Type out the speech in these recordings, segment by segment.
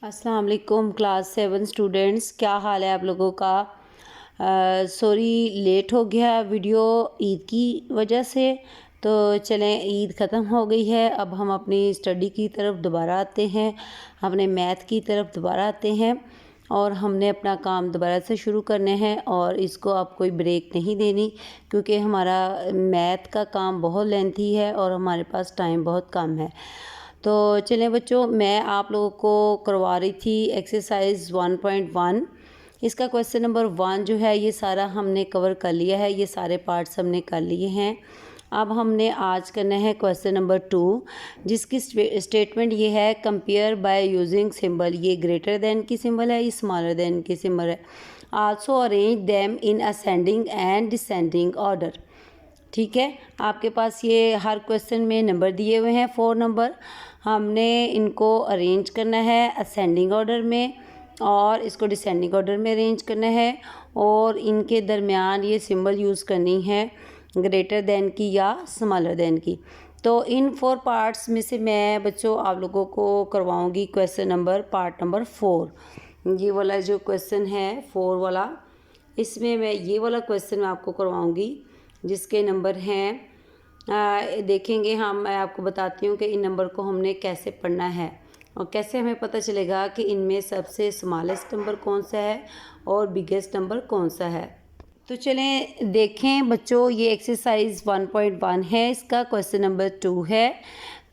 अस्सलाम वालेकुम class 7 students, क्या हाल है आप लोगों का। सॉरी लेट हो गया वीडियो ईद की वजह से। तो चलें, ईद ख़त्म हो गई है, अब हम अपनी स्टडी की तरफ दोबारा आते हैं, अपने मैथ की तरफ दोबारा आते हैं और हमने अपना काम दोबारा से शुरू करने हैं और इसको अब कोई ब्रेक नहीं देनी क्योंकि हमारा मैथ का काम बहुत लेंथी है और हमारे पास टाइम बहुत कम है। तो चलें बच्चों, मैं आप लोगों को करवा रही थी एक्सरसाइज 1.1। इसका क्वेश्चन नंबर 1 जो है ये सारा हमने कवर कर लिया है, ये सारे पार्ट्स हमने कर लिए हैं। अब हमने आज करना है क्वेश्चन नंबर 2, जिसकी स्टेटमेंट ये है कंपेयर बाय यूजिंग सिंबल। ये ग्रेटर देन की सिंबल है, ये स्मॉलर देन की सिंबल है। Also arrange them in ascending and descending order. ठीक है, आपके पास ये हर क्वेश्चन में नंबर दिए हुए हैं, 4 नंबर। हमने इनको अरेंज करना है असेंडिंग ऑर्डर में और इसको डिसेंडिंग ऑर्डर में अरेंज करना है और इनके दरमियान ये सिंबल यूज़ करनी है ग्रेटर देन की या स्मॉलर देन की। तो इन 4 पार्ट्स में से मैं बच्चों आप लोगों को करवाऊंगी क्वेश्चन नंबर पार्ट नंबर 4। ये वाला जो क्वेश्चन है 4 वाला, इसमें मैं ये वाला क्वेश्चन मैं आपको करवाऊंगी जिसके नंबर हैं देखेंगे हम। मैं आपको बताती हूँ कि इन नंबर को हमने कैसे पढ़ना है और कैसे हमें पता चलेगा कि इनमें सबसे स्मॉलेस्ट नंबर कौन सा है और बिगेस्ट नंबर कौन सा है। तो चलें देखें बच्चों, ये एक्सरसाइज 1.1 है, इसका क्वेश्चन नंबर 2 है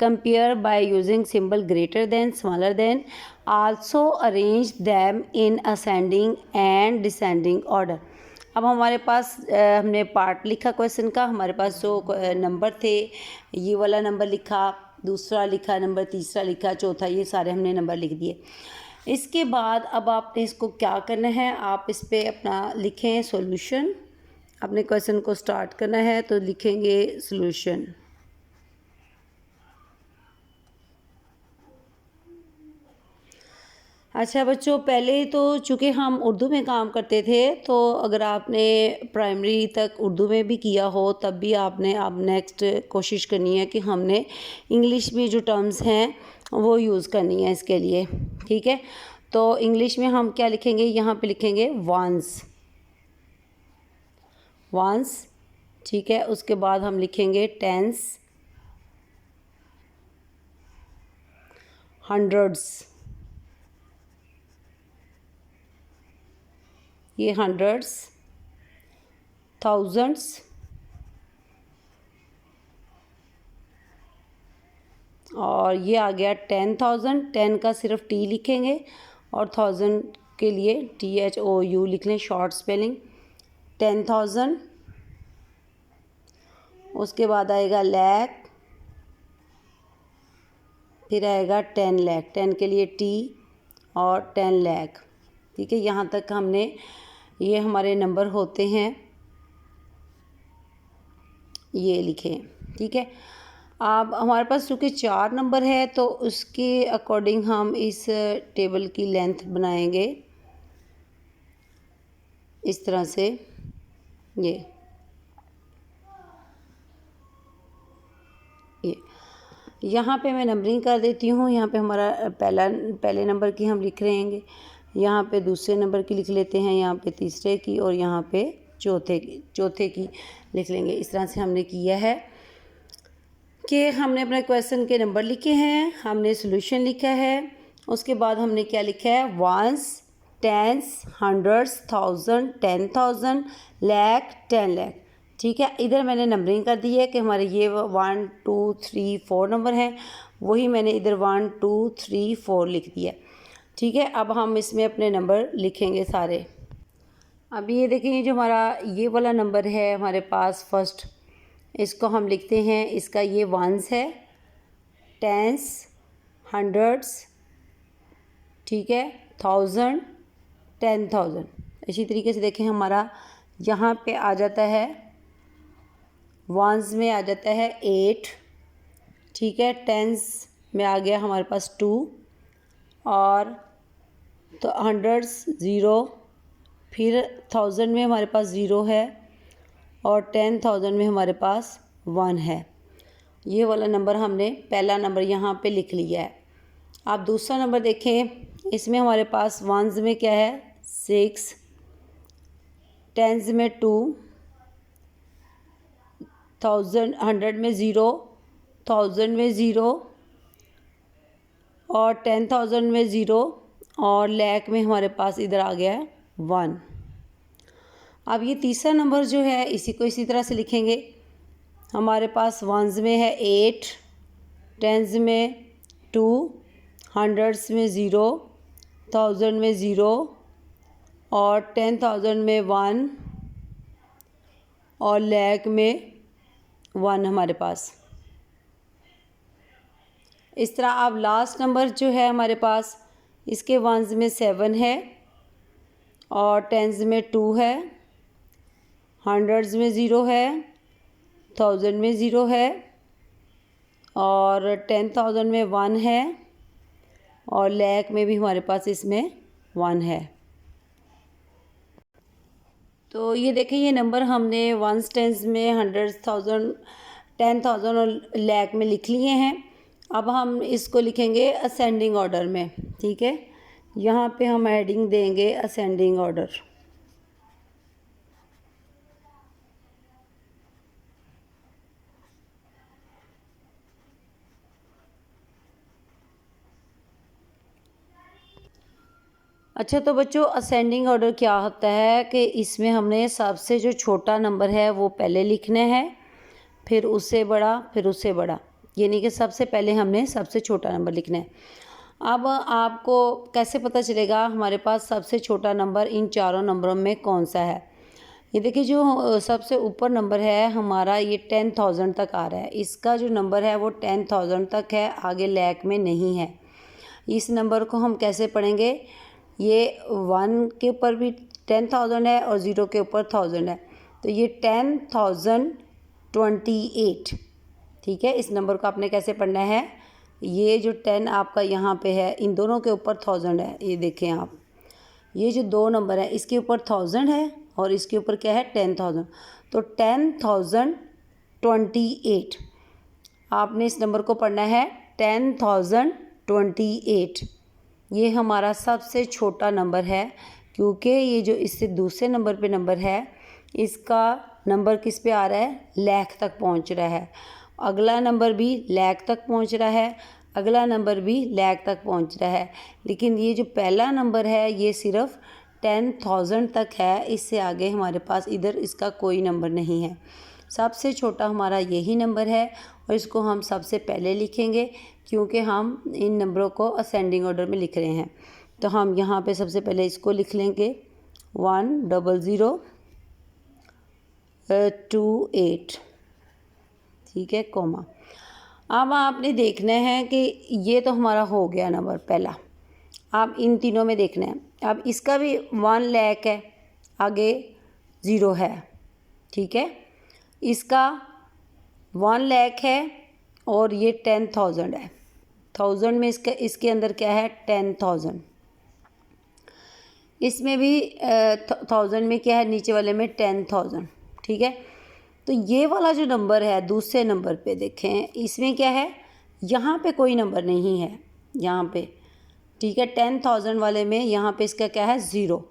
compare by using symbol greater than smaller than, also arrange them in ascending and descending order. अब हमारे पास हमने पार्ट लिखा क्वेश्चन का, हमारे पास जो नंबर थे ये वाला नंबर लिखा, दूसरा लिखा नंबर, तीसरा लिखा, चौथा, ये सारे हमने नंबर लिख दिए। इसके बाद अब आपने इसको क्या करना है, आप इस पर अपना लिखें सॉल्यूशन। अपने क्वेश्चन को स्टार्ट करना है तो लिखेंगे सॉल्यूशन। अच्छा बच्चों, पहले तो चूँकि हम उर्दू में काम करते थे तो अगर आपने प्राइमरी तक उर्दू में भी किया हो तब भी आपने अब नेक्स्ट कोशिश करनी है कि हमने इंग्लिश में जो टर्म्स हैं वो यूज़ करनी है इसके लिए। ठीक है, तो इंग्लिश में हम क्या लिखेंगे, यहाँ पे लिखेंगे वंस, वंस। ठीक है, उसके बाद हम लिखेंगे टेंस, हंड्रेड्स, ये हंड्रेड्स, थाउजेंड्स, और ये आ गया 10,000। 10 का सिर्फ टी लिखेंगे और 1000 के लिए THOU लिख लें, शॉर्ट स्पेलिंग 10,000। उसके बाद आएगा लैख, फिर आएगा 10 लाख, 10 के लिए टी और 10 लाख। ठीक है, यहाँ तक हमने ये हमारे नंबर होते हैं ये लिखें। ठीक है, अब हमारे पास चूँकि 4 नंबर है तो उसके अकॉर्डिंग हम इस टेबल की लेंथ बनाएंगे इस तरह से। ये यहाँ पे मैं नंबरिंग कर देती हूँ। यहाँ पे हमारा पहले नंबर की हम लिख रहे हैं, यहाँ पे दूसरे नंबर की लिख लेते हैं, यहाँ पे तीसरे की और यहाँ पे चौथे की लिख लेंगे। इस तरह से हमने किया है कि हमने अपने क्वेश्चन के नंबर लिखे हैं, हमने सॉल्यूशन लिखा है, उसके बाद हमने क्या लिखा है, ones, tens, hundreds, 1000, 10,000, lakh, 10 lakh. ठीक है, इधर मैंने नंबरिंग कर दी है कि हमारे ये 1 2 3 4 नंबर हैं, वही मैंने इधर 1 2 3 4 लिख दिया। ठीक है, अब हम इसमें अपने नंबर लिखेंगे सारे। अब ये देखेंगे जो हमारा ये वाला नंबर है हमारे पास फर्स्ट, इसको हम लिखते हैं, इसका ये वंस है, टेंस, हंड्रेड्स, ठीक है, 1000, 10,000। इसी तरीके से देखें हमारा यहाँ पे आ जाता है वंस में आ जाता है 8, ठीक है, टेंस में आ गया हमारे पास 2 और तो हंड्रेड्स 0, फिर 1000 में हमारे पास 0 है और 10,000 में हमारे पास 1 है। ये वाला नंबर हमने पहला नंबर यहाँ पे लिख लिया है। आप दूसरा नंबर देखें, इसमें हमारे पास वंस में क्या है 6, टेंस में 2, 1000 100 में 0, 1000 में 0 और 10,000 में 0 और लाख में हमारे पास इधर आ गया है 1। अब ये तीसरा नंबर जो है इसी को इसी तरह से लिखेंगे। हमारे पास वंस में है 8, टेंस में 2, हंड्रेड्स में 0, 1000 में 0 और 10,000 में 1 और लाख में 1 हमारे पास। इस तरह अब लास्ट नंबर जो है हमारे पास, इसके वंस में 7 है और टेंस में 2 है, हंड्रेड्स में 0 है, 1000 में 0 है और 10,000 में 1 है और लाख में भी हमारे पास इसमें 1 है। तो ये देखें, ये नंबर हमने वंस, टेंस में, हंड्रेड्स, 1000, 10,000 और लाख में लिख लिए हैं। अब हम इसको लिखेंगे असेंडिंग ऑर्डर में, ठीक है। यहाँ पे हम हेडिंग देंगे असेंडिंग ऑर्डर। अच्छा, तो बच्चों असेंडिंग ऑर्डर क्या होता है कि इसमें हमने सबसे जो छोटा नंबर है वो पहले लिखना है, फिर उससे बड़ा, फिर उससे बड़ा, यानी कि सबसे पहले हमने सबसे छोटा नंबर लिखना है। अब आपको कैसे पता चलेगा हमारे पास सबसे छोटा नंबर इन चारों नंबरों में कौन सा है? ये देखिए, जो सबसे ऊपर नंबर है हमारा ये 10,000 तक आ रहा है। इसका जो नंबर है वो 10,000 तक है, आगे लाख में नहीं है। इस नंबर को हम कैसे पढ़ेंगे? ये 1 के ऊपर भी 10,000 है और 0 के ऊपर 1000 है, तो ये 10,028, ठीक है। इस नंबर को आपने कैसे पढ़ना है? ये जो 10 आपका यहाँ पे है, इन दोनों के ऊपर 1000 है। ये देखें आप, ये जो दो नंबर है इसके ऊपर 1000 है और इसके ऊपर क्या है 10,000, तो 10,028 आपने इस नंबर को पढ़ना है 10,028। ये हमारा सबसे छोटा नंबर है, क्योंकि ये जो इससे दूसरे नंबर पे नंबर है इसका नंबर किस पे आ रहा है? लाख तक पहुंच रहा है। अगला नंबर भी लाख तक पहुंच रहा है, अगला नंबर भी लाख तक पहुंच रहा है, लेकिन ये जो पहला नंबर है ये सिर्फ 10,000 तक है। इससे आगे हमारे पास इधर इसका कोई नंबर नहीं है। सबसे छोटा हमारा यही नंबर है और इसको हम सबसे पहले लिखेंगे, क्योंकि हम इन नंबरों को असेंडिंग ऑर्डर में लिख रहे हैं। तो हम यहाँ पे सबसे पहले इसको लिख लेंगे 10028, ठीक है, कोमा। अब आपने देखना है कि ये तो हमारा हो गया नंबर पहला। अब इन तीनों में देखना है, अब इसका भी 1 लाख है, आगे 0 है, ठीक है। इसका 1 लाख है और ये 10,000 है, 1000 में इसके अंदर क्या है 10,000। इसमें भी 1000 में क्या है, नीचे वाले में 10,000, ठीक है। तो ये वाला जो नंबर है दूसरे नंबर पे देखें, इसमें क्या है, यहाँ पे कोई नंबर नहीं है यहाँ पे, ठीक है। 10,000 वाले में यहाँ पे इसका क्या है 0,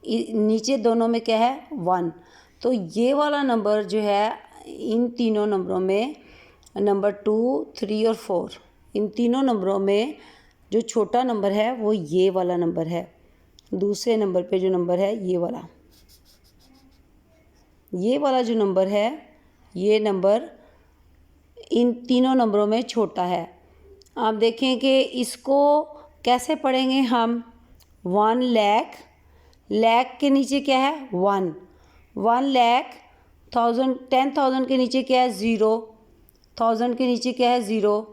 नीचे दोनों में क्या है 1। तो ये वाला नंबर जो है इन तीनों नंबरों में, नंबर 2, 3 और 4, इन तीनों नंबरों में जो छोटा नंबर है वो ये वाला नंबर है। दूसरे नंबर पे जो नंबर है ये वाला जो नंबर है, ये नंबर इन तीनों नंबरों में छोटा है। आप देखें कि इसको कैसे पढ़ेंगे हम। 1 लाख, लाख के नीचे क्या है 1, 1 लाख, 10,000 के नीचे क्या है 0, 1000 के नीचे क्या है 0,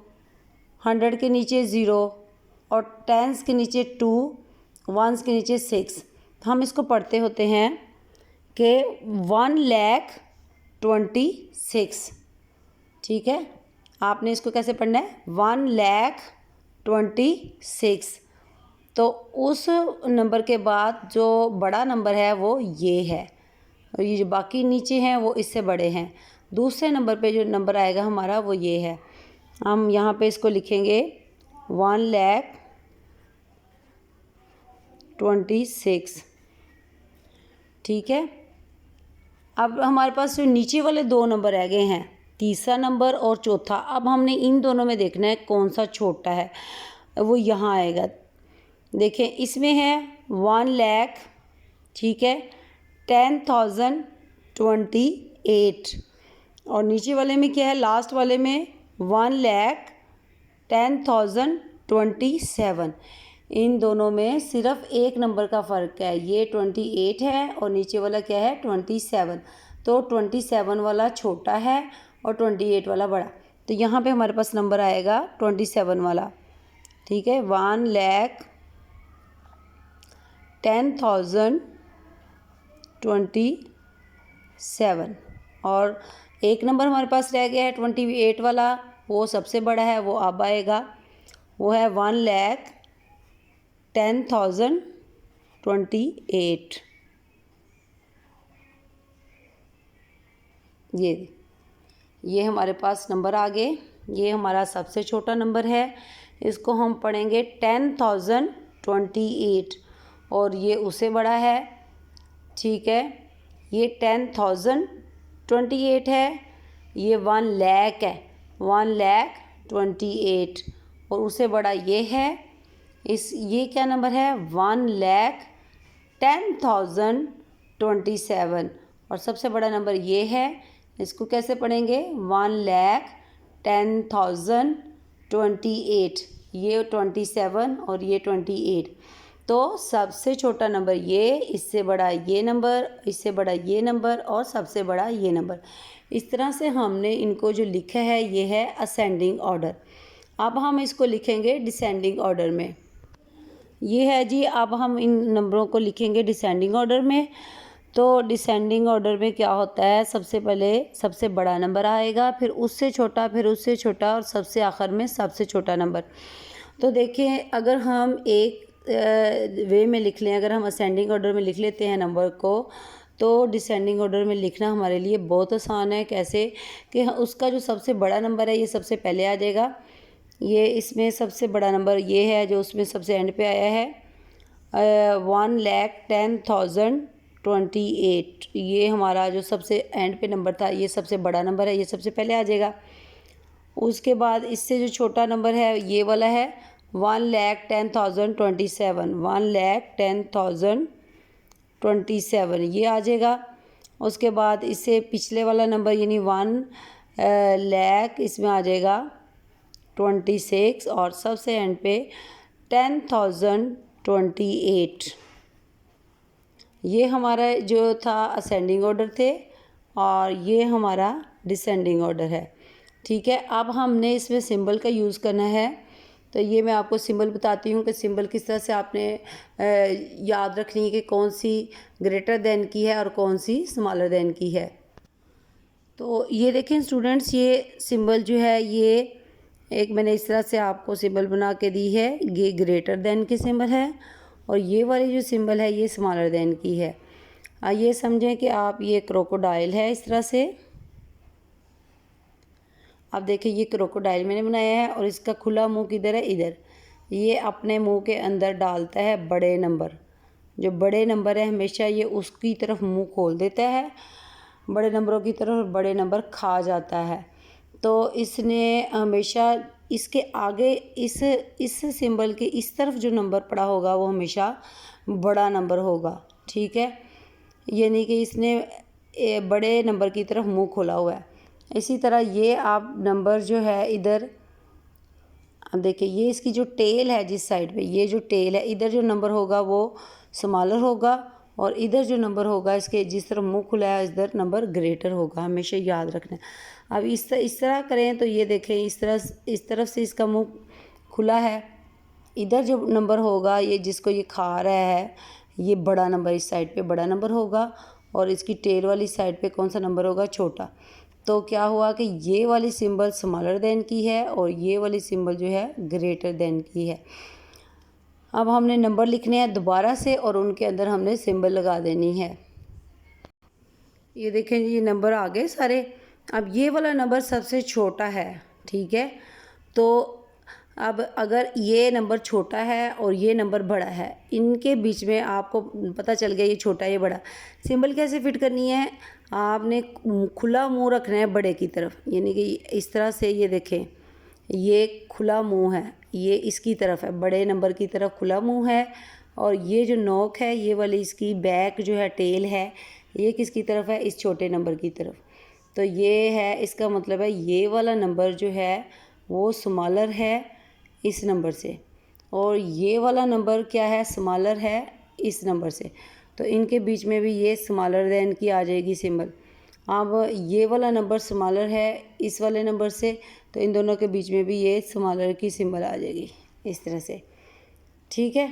100 के नीचे 0 और टेंस के नीचे 2, वंस के नीचे 6। हम इसको पढ़ते होते हैं कि 1,26,000, ठीक है। आपने इसको कैसे पढ़ना है 1,26,000। तो उस नंबर के बाद जो बड़ा नंबर है वो ये है और ये जो बाकी नीचे हैं वो इससे बड़े हैं। दूसरे नंबर पे जो नंबर आएगा हमारा वो ये है। हम यहाँ पे इसको लिखेंगे 1,26,000, ठीक है। अब हमारे पास जो नीचे वाले दो नंबर रह गए हैं, तीसरा नंबर और चौथा, अब हमने इन दोनों में देखना है कौन सा छोटा है, वो यहाँ आएगा। देखें इसमें है 1,00,000, ठीक है, 10,028, और नीचे वाले में क्या है, लास्ट वाले में 1,10,027। इन दोनों में सिर्फ एक नंबर का फ़र्क है, ये 28 है और नीचे वाला क्या है 27। तो 27 वाला छोटा है और 28 वाला बड़ा। तो यहाँ पे हमारे पास नंबर आएगा 27 वाला, ठीक है, 1,10,027। और एक नंबर हमारे पास रह गया है 28 वाला, वो सबसे बड़ा है, वो अब आएगा, वो है 1,10,028। ये हमारे पास नंबर आ गए। ये हमारा सबसे छोटा नंबर है, इसको हम पढ़ेंगे 10,028, और ये उससे बड़ा है, ठीक है। ये 10,028 है, ये 1,00,000 है, 1,00,028, और उससे बड़ा ये है, ये क्या नंबर है 1,10,027, और सबसे बड़ा नंबर ये है, इसको कैसे पढ़ेंगे 1,10,028, ये 27 और ये 28। तो सबसे छोटा नंबर ये, इससे बड़ा ये नंबर, इससे बड़ा ये नंबर, और सबसे बड़ा ये नंबर। इस तरह से हमने इनको जो लिखा है ये है असेंडिंग ऑर्डर। अब हम इसको लिखेंगे डिसेंडिंग ऑर्डर में। ये है जी, अब हम इन नंबरों को लिखेंगे डिसेंडिंग ऑर्डर में। तो डिसेंडिंग ऑर्डर में क्या होता है, सबसे पहले सबसे बड़ा नंबर आएगा, फिर उससे छोटा, फिर उससे छोटा, और सबसे आखिर में सबसे छोटा नंबर। तो देखें, अगर हम एक वे में लिख लें, अगर हम असेंडिंग ऑर्डर में लिख लेते हैं नंबर को, तो डिसेंडिंग ऑर्डर में लिखना हमारे लिए बहुत आसान है। कैसे कि उसका जो सबसे बड़ा नंबर है ये सबसे पहले आ जाएगा। ये इसमें सबसे बड़ा नंबर ये है जो उसमें सबसे एंड पे आया है, 1,10,028। ये हमारा जो सबसे एंड पे नंबर था, ये सबसे बड़ा नंबर है, ये सबसे पहले आ जाएगा। उसके बाद इससे जो छोटा नंबर है ये वाला है 1,10,027, 1,10,027 ये आ जाएगा। उसके बाद इससे पिछले वाला नंबर यानी 1,00,000 इसमें आ जाएगा 26, और सबसे एंड पे 10,028। ये हमारा जो था असेंडिंग ऑर्डर थे, और ये हमारा डिसेंडिंग ऑर्डर है, ठीक है। अब हमने इसमें सिंबल का यूज़ करना है। तो ये मैं आपको सिंबल बताती हूँ कि सिंबल किस तरह से आपने याद रखनी है कि कौन सी ग्रेटर देन की है और कौन सी स्मॉलर देन की है। तो ये देखें स्टूडेंट्स, ये सिंबल जो है ये एक मैंने इस तरह से आपको सिंबल बना के दी है, ये ग्रेटर देन की सिंबल है, और ये वाली जो सिंबल है ये स्मॉलर देन की है। ये समझें कि आप ये क्रोकोडाइल है इस तरह से। अब देखिए ये क्रोकोडाइल मैंने बनाया है, और इसका खुला मुंह किधर है, इधर। ये अपने मुंह के अंदर डालता है बड़े नंबर, जो बड़े नंबर है हमेशा ये उसकी तरफ मुंह खोल देता है, बड़े नंबरों की तरफ, बड़े नंबर खा जाता है। तो इसने हमेशा इसके आगे इस सिंबल के इस तरफ जो नंबर पड़ा होगा वो हमेशा बड़ा नंबर होगा, ठीक है। यानी कि इसने बड़े नंबर की तरफ मुंह खोला हुआ है। इसी तरह ये आप नंबर जो है इधर, अब देखिए ये इसकी जो टेल है जिस साइड पे, ये जो टेल है इधर जो नंबर होगा वो स्मॉलर होगा, और इधर जो नंबर होगा इसके जिस तरफ मुंह खुला है इधर नंबर ग्रेटर होगा, हमेशा याद रखना है। अब इस तरह करें तो ये देखें इस तरफ से इसका मुंह खुला है, इधर जो नंबर होगा ये जिसको ये खा रहा है ये बड़ा नंबर, इस साइड पे बड़ा नंबर होगा, और इसकी टेल वाली साइड पे कौन सा नंबर होगा, छोटा। तो क्या हुआ कि ये वाली सिंबल स्मॉलर देन की है और ये वाली सिंबल जो है ग्रेटर देन की है। अब हमने नंबर लिखने हैं दोबारा से, और उनके अंदर हमने सिंबल लगा देनी है। ये देखें ये नंबर आ गए सारे। अब ये वाला नंबर सबसे छोटा है, ठीक है। तो अब अगर ये नंबर छोटा है और ये नंबर बड़ा है, इनके बीच में आपको पता चल गया ये छोटा ये बड़ा, सिंबल कैसे फिट करनी है, आपने खुला मुंह रखना है बड़े की तरफ, यानी कि इस तरह से, ये देखें ये खुला मुंह है, ये इसकी तरफ है, बड़े नंबर की तरफ खुला मुंह है, और ये जो नोक है ये वाली इसकी बैक जो है टेल है, ये किसकी तरफ है, इस छोटे नंबर की तरफ। तो ये है, इसका मतलब है ये वाला नंबर जो है वो स्मॉलर है इस नंबर से, और ये वाला नंबर क्या है, स्मॉलर है इस नंबर से। तो इनके बीच में भी ये स्मॉलर देन की आ जाएगी सिंबल। अब ये वाला नंबर स्मॉलर है इस वाले नंबर से, तो इन दोनों के बीच में भी ये स्मॉलर की सिंबल आ जाएगी इस तरह से। ठीक है,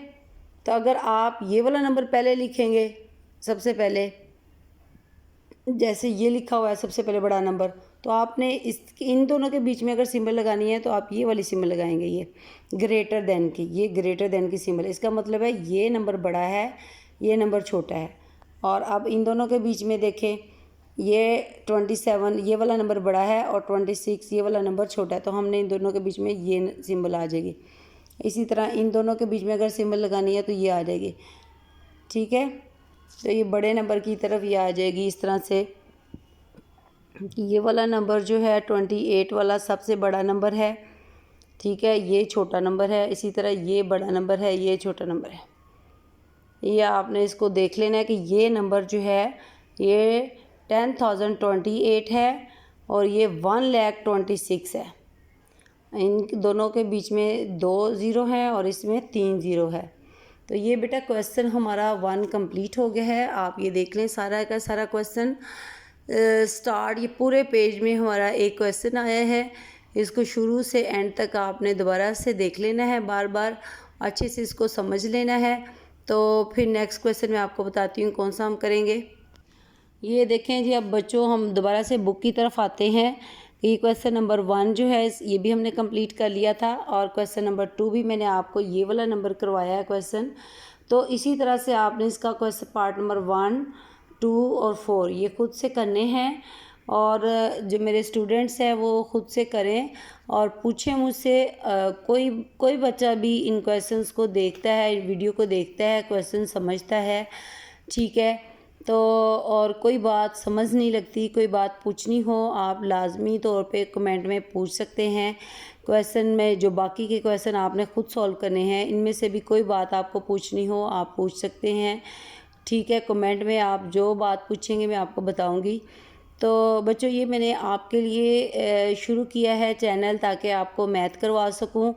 तो अगर आप ये वाला नंबर पहले लिखेंगे, सबसे पहले जैसे ये लिखा हुआ है सबसे पहले बड़ा नंबर, तो आपने इन दोनों के बीच में अगर सिंबल लगानी है तो आप ये वाली सिंबल लगाएंगे, ये ग्रेटर देन की, ये ग्रेटर देन की सिंबल। इसका मतलब है ये नंबर बड़ा है, ये नंबर छोटा है। और अब इन दोनों के बीच में देखें, ये 27 ये वाला नंबर बड़ा है और 26 ये वाला नंबर छोटा है, तो हमने इन दोनों के बीच में ये सिंबल आ जाएगी। इसी तरह इन दोनों के बीच में अगर सिंबल लगानी है तो ये आ जाएगी। ठीक है, तो ये बड़े नंबर की तरफ ये आ जाएगी इस तरह से कि ये वाला नंबर जो है 28 वाला सबसे बड़ा नंबर है। ठीक है, ये छोटा नंबर है, इसी तरह ये बड़ा नंबर है, ये छोटा नंबर है। ये आपने इसको देख लेना है कि ये नंबर जो है ये 10,028 है और ये 1,26,000 है। इन दोनों के बीच में 2 ज़ीरो हैं और इसमें 3 ज़ीरो है। तो ये बेटा क्वेश्चन हमारा 1 कंप्लीट हो गया है। आप ये देख लें सारा का सारा क्वेश्चन स्टार्ट, ये पूरे पेज में हमारा एक क्वेश्चन आया है। इसको शुरू से एंड तक आपने दोबारा से देख लेना है, बार बार अच्छे से इसको समझ लेना है। तो फिर नेक्स्ट क्वेश्चन मैं आपको बताती हूँ कौन सा हम करेंगे। ये देखें जी, अब बच्चों हम दोबारा से बुक की तरफ आते हैं। ये क्वेश्चन नंबर 1 जो है ये भी हमने कंप्लीट कर लिया था, और क्वेश्चन नंबर 2 भी मैंने आपको ये वाला नंबर करवाया है क्वेश्चन। तो इसी तरह से आपने इसका क्वेश्चन पार्ट नंबर 1, 2 और 4 ये खुद से करने हैं, और जो मेरे स्टूडेंट्स हैं वो खुद से करें और पूछें मुझसे। कोई बच्चा भी इन क्वेश्चंस को देखता है, वीडियो को देखता है, क्वेश्चन समझता है, ठीक है। तो और कोई बात समझ नहीं लगती, कोई बात पूछनी हो, आप लाजमी तौर पे कमेंट में पूछ सकते हैं। क्वेश्चन में जो बाकी के क्वेश्चन आपने खुद सॉल्व करने हैं, इनमें से भी कोई बात आपको पूछनी हो आप पूछ सकते हैं, ठीक है। कमेंट में आप जो बात पूछेंगे मैं आपको बताऊंगी। तो बच्चों ये मैंने आपके लिए शुरू किया है चैनल ताकि आपको मैथ करवा सकूं।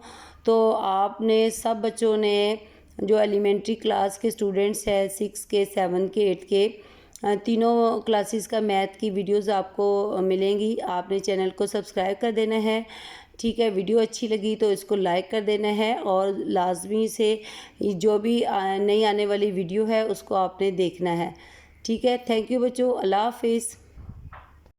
तो आपने सब बच्चों ने जो एलिमेंट्री क्लास के स्टूडेंट्स हैं, 6 के, 7 के, 8 के, तीनों क्लासेस का मैथ की वीडियोस आपको मिलेंगी। आपने चैनल को सब्सक्राइब कर देना है, ठीक है। वीडियो अच्छी लगी तो इसको लाइक कर देना है, और लाजमी से जो भी नई आने वाली वीडियो है उसको आपने देखना है, ठीक है। थैंक यू बच्चों, अल्लाह हाफिज़।